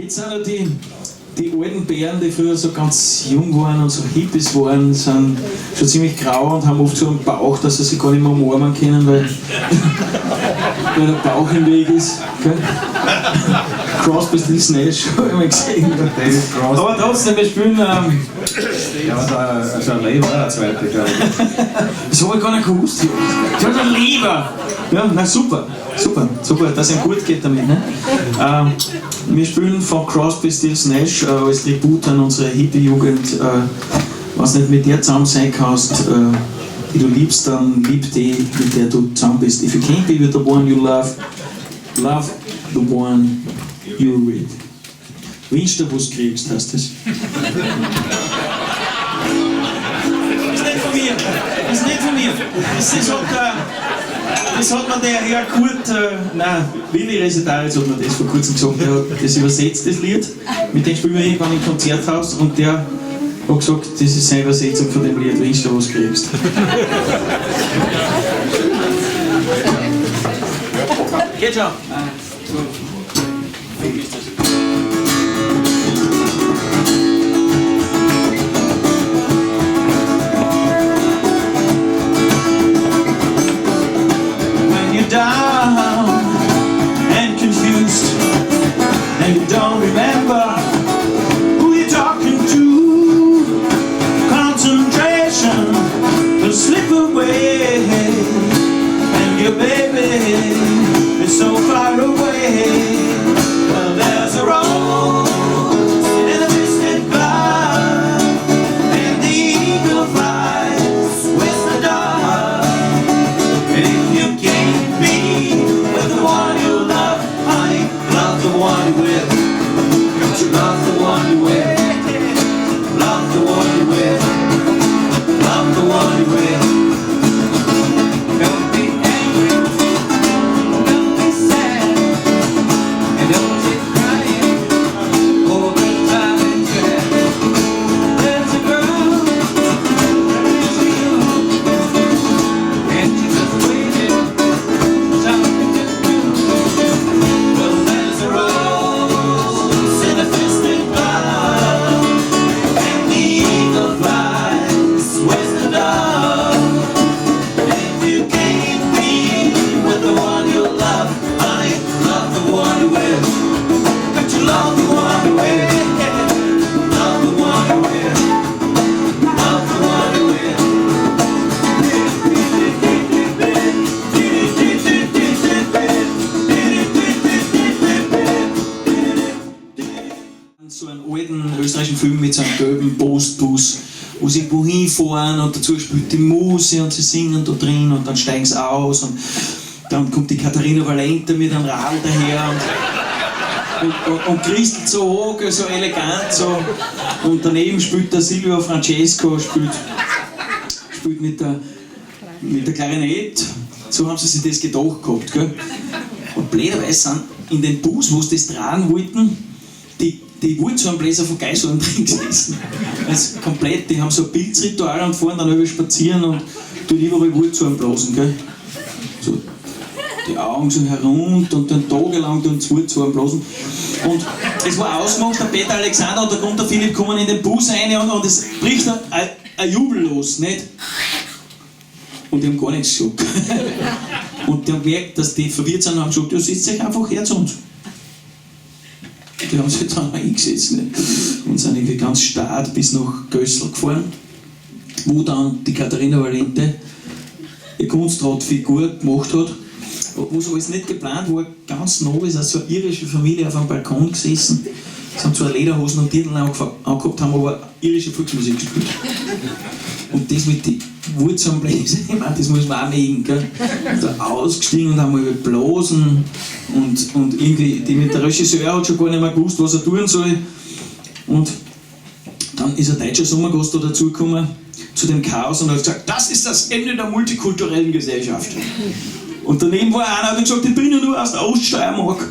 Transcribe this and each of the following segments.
Jetzt sind ja die alten Bären, die früher so ganz jung waren und so Hippies waren, sind schon ziemlich grau und haben oft so einen Bauch, dass sie sich gar nicht mehr umarmen können, weil der Bauch im Weg ist. Gell? Crosby, Stills, Nash, habe ich mal gesehen. Aber trotzdem, wir spielen. Ja, also ein Leber, der zweite, glaube ich. Das habe ich gar nicht gewusst. Ich habe ein Leber! Ja, na super, dass es ihm gut geht damit. Ne? Wir spielen von Crosby, Stills, Nash als Tribut an unsere Hippie-Jugend. Was nicht mit der zusammen sein kannst, die du liebst, dann lieb die, mit der du zusammen bist. If you can't be with the one you love, love the one you read. Wünsch dir, was du kriegst, heißt das. Das ist nicht von mir. Das hat mir der Herr Kurt, Willi Resetaritz hat mir das vor kurzem gesagt, der hat das übersetzt, das Lied. Mit dem spielen wir irgendwann im Konzerthaus und der hat gesagt, das ist seine Übersetzung von dem Lied, wünsch dir, was du kriegst. Geht schon. Down and confused, and you don't remember who you're talking to. Concentration will slip away, and your baby is so far away. Well, there's a rose in a distant cloud, and the eagle flies with the dove. And if you can't with the one you love, honey, love the one you with. Don't you love the one you with? Love the one you with. Love the one you with. Don't be angry, don't be sad, and don't sit crying all the time and dread. There's a girl that is you, and she's just waiting. So einen alten österreichischen Film mit so einem gelben Postbus, wo sie wohin fahren und dazu spielt die Muse und sie singen da drin und dann steigen sie aus und dann kommt die Katharina Valente mit einem Radl daher und christelt so hoch, so elegant so und daneben spielt der Silvio Francesco, spielt mit der Klarinette, so haben sie sich das gedacht gehabt. Gell? Und blöderweise sind in den Bus, wo sie das tragen wollten, die Wurzelbläser von Geiseln drin gesessen. Also komplett, die haben so ein Pilzritual und fahren dann über spazieren und tun überall Wurzeln blasen. Gell? So, die Augen so herunter und dann tagelang tun sie Wurzeln blasen. Und es war ausgemacht, der Peter Alexander und der Gunter Philipp kommen in den Bus rein und es bricht ein Jubel los, nicht? Und die haben gar nichts gesagt. Und die haben gemerkt, dass die verwirrt sind und haben gesagt, ja, setzt euch einfach her zu uns. Die haben sich dann eingesetzt, nicht? Und sind irgendwie ganz stark bis nach Gössel gefahren, wo dann die Katharina Valente eine Kunstradfigur gemacht hat, wo so alles nicht geplant war, ganz neu ist, also eine irische Familie auf einem Balkon gesessen, sie haben zwar Lederhosen und Dirndl angehabt, haben aber irische Volksmusik gespielt. Und das mit den Wurzelbläser, ich meine, das muss man auch mögen, gell? Da ausgestiegen und haben mal blasen und irgendwie, der Regisseur hat schon gar nicht mehr gewusst, was er tun soll. Und dann ist ein deutscher Sommergast da dazugekommen zu dem Chaos und hat gesagt, das ist das Ende der multikulturellen Gesellschaft. Und daneben war einer, der hat gesagt, ich bin ja nur aus der Oststeiermark.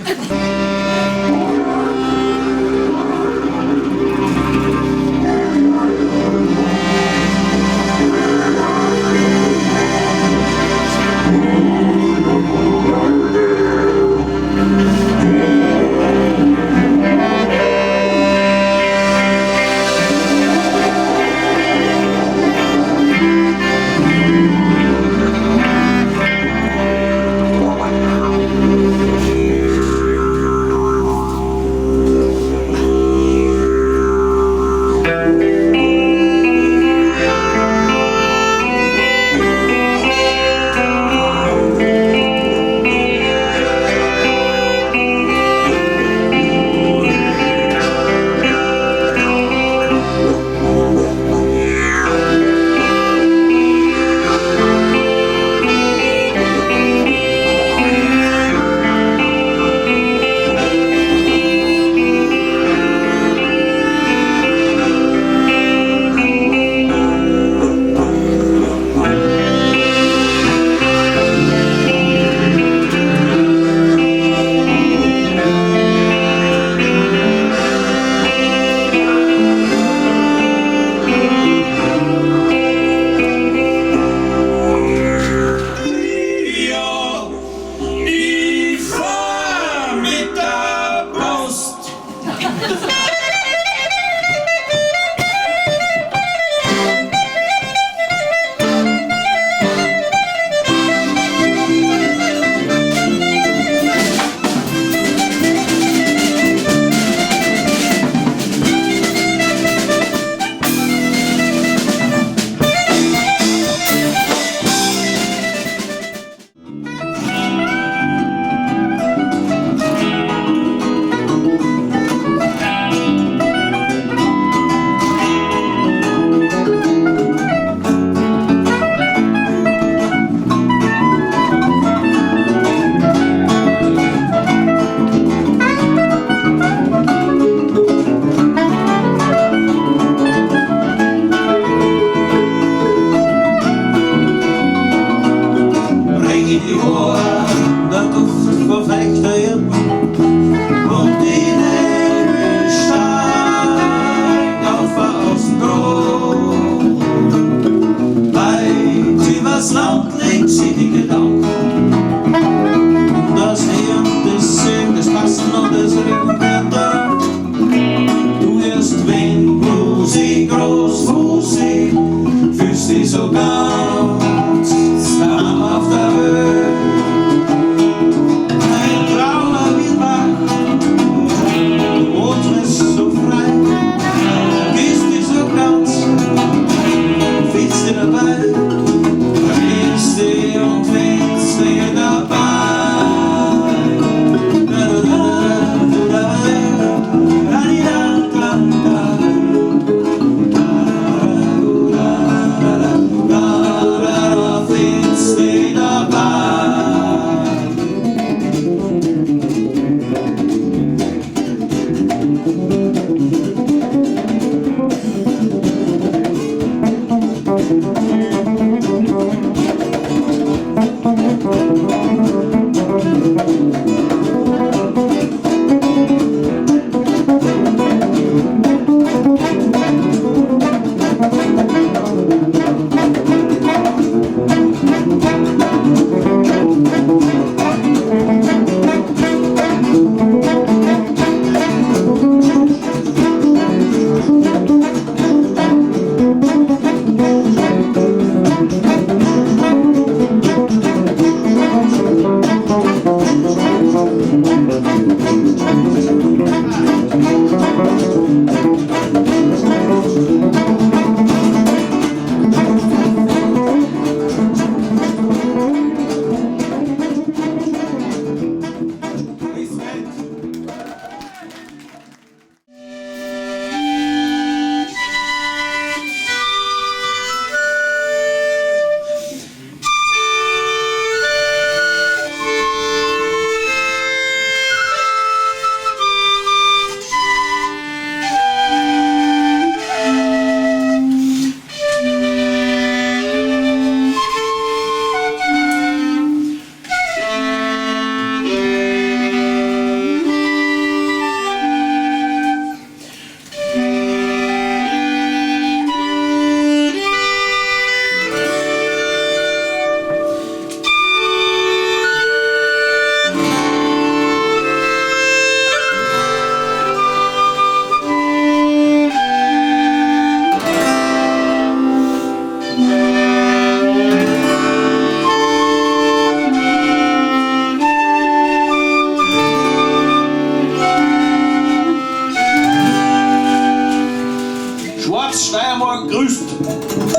Schwarz-Steiermark grüßt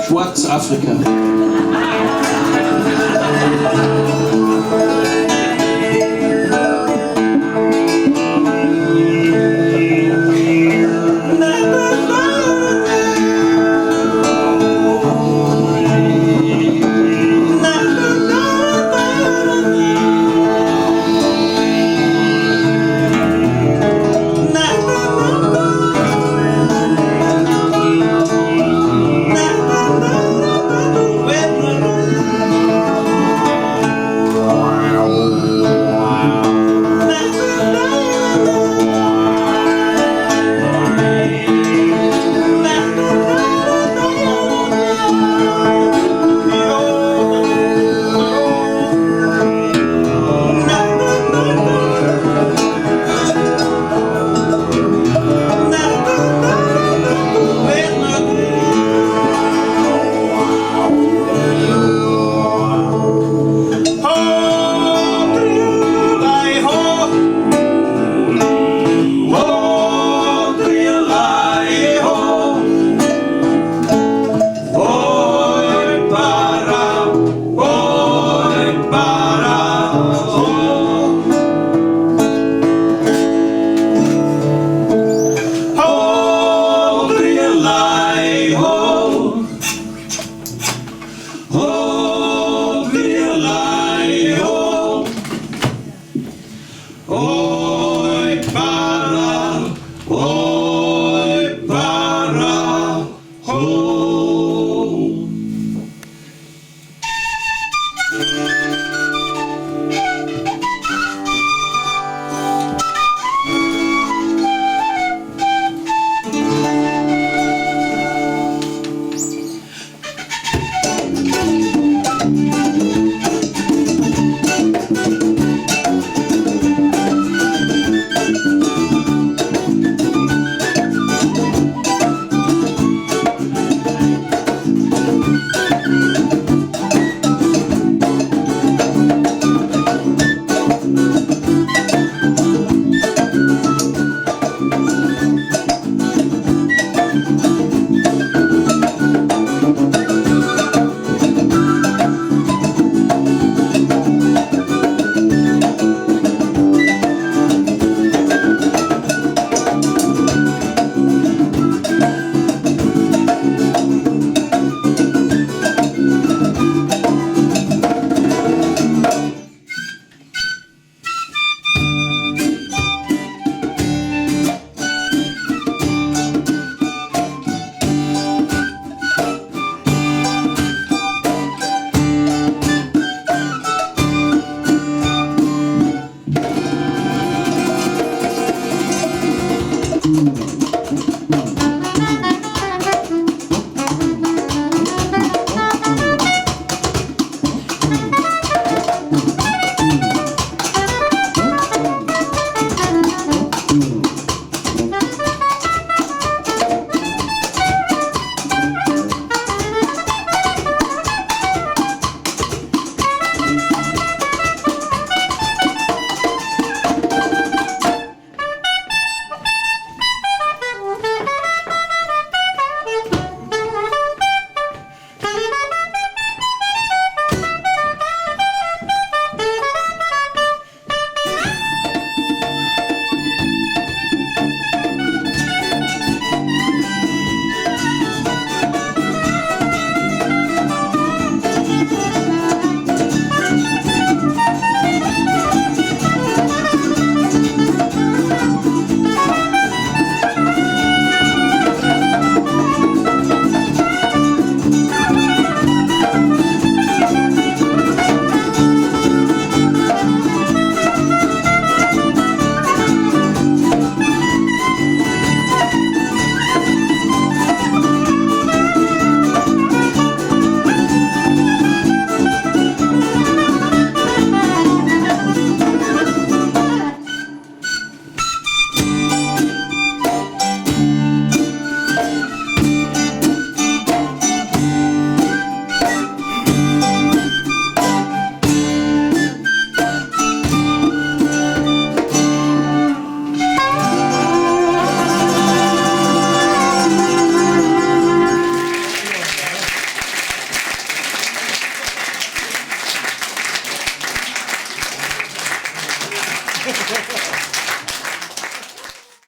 Schwarz-Afrika.